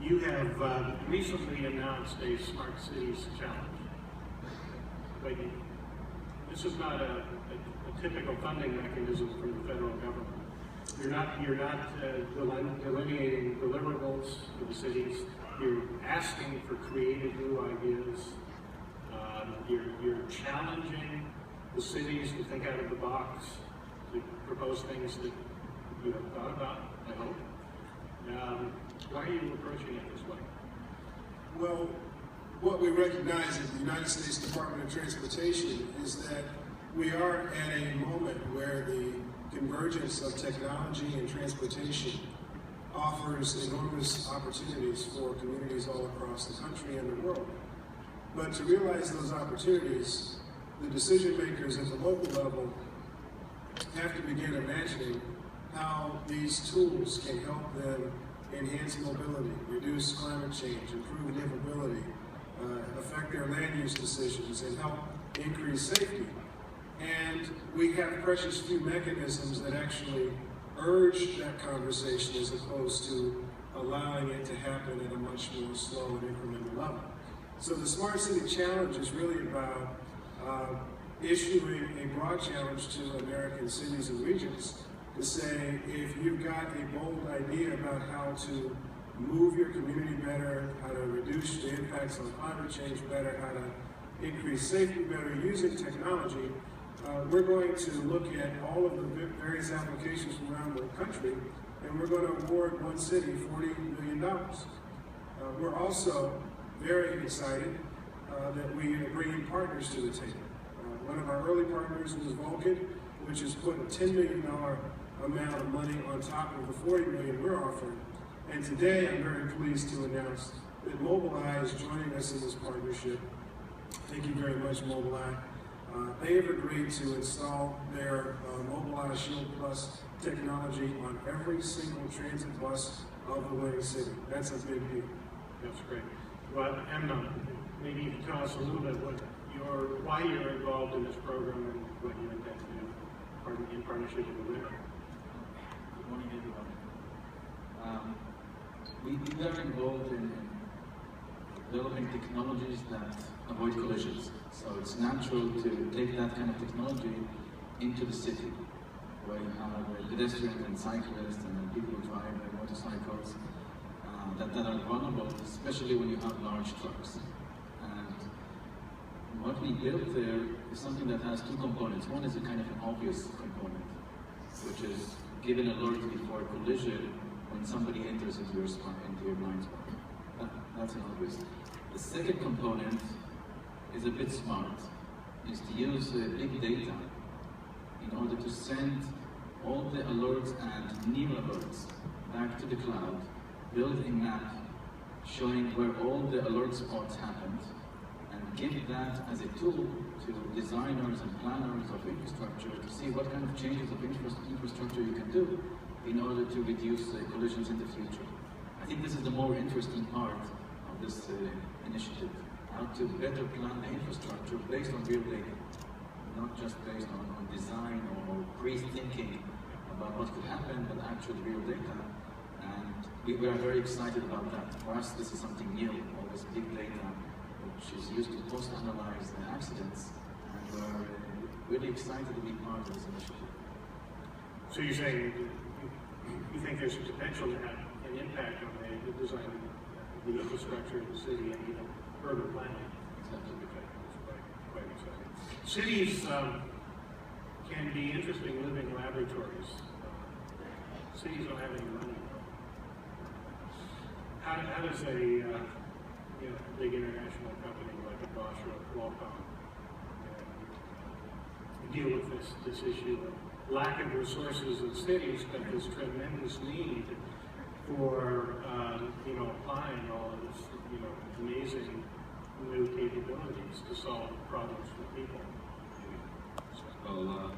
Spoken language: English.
You have recently announced a Smart Cities Challenge. But this is not a typical funding mechanism from the federal government. You're not delineating deliverables for the cities. You're asking for creative new ideas. You're challenging the cities to think out of the box, to propose things that you have thought about, I hope. Why are you approaching it this way? Well, what we recognize at the United States Department of Transportation is that we are at a moment where the convergence of technology and transportation offers enormous opportunities for communities all across the country and the world. But to realize those opportunities, the decision makers at the local level have to begin imagining how these tools can help them enhance mobility, reduce climate change, improve livability, affect their land use decisions, and help increase safety. And we have precious few mechanisms that actually urge that conversation as opposed to allowing it to happen at a much more slow and incremental level. So the Smart City Challenge is really about issuing a broad challenge to American cities and regions to say, if you've got a bold idea about how to move your community better, how to reduce the impacts on climate change better, how to increase safety better using technology, we're going to look at all of the various applications from around the country, and we're going to award one city $40 million. We're also very excited that we are bringing partners to the table. One of our early partners was Vulcan, which has put a $10 million amount of money on top of the $40 million we're offering. And today I'm very pleased to announce that Mobileye is joining us in this partnership. Thank you very much, Mobileye. They have agreed to install their Mobileye Shield Plus technology on every single transit bus of the winning city. That's a big deal. That's great. Well, and maybe you can tell us a little bit why you're involved in this program and what you intend to do in partnership with the winner. Good morning, everyone. We are involved in developing technologies that avoid collisions. So it's natural to take that kind of technology into the city, where you have pedestrians and cyclists and people who drive their motorcycles that are vulnerable, especially when you have large trucks. And what we built there is something that has two components. One is a kind of an obvious component, which is give an alert before a collision when somebody enters into your blind spot. That's an obvious. The second component is a bit smart, is to use big data in order to send all the alerts and near alerts back to the cloud, build a map showing where all the alert spots happened, and give that as a tool to designers and planners of infrastructure to see what kind of changes of infrastructure you can do in order to reduce collisions in the future. I think this is the more interesting part of this initiative, how to better plan the infrastructure based on real data, not just based on design or pre-thinking about what could happen, but actual real data. And we are very excited about that. For us, this is something new, all this big data, which is used to post-analyze the accidents, and we're really excited to be part of this initiative. So you're saying you think there's a potential to have an impact on the design of the infrastructure of the city and even urban planning? Exactly. It's quite exciting. Cities can be interesting living laboratories. Cities don't have any money. How does a big international company like a Bosch or a Qualcomm deal with this issue of lack of resources in cities, but this tremendous need for applying all of this amazing new capabilities to solve problems for people? Well,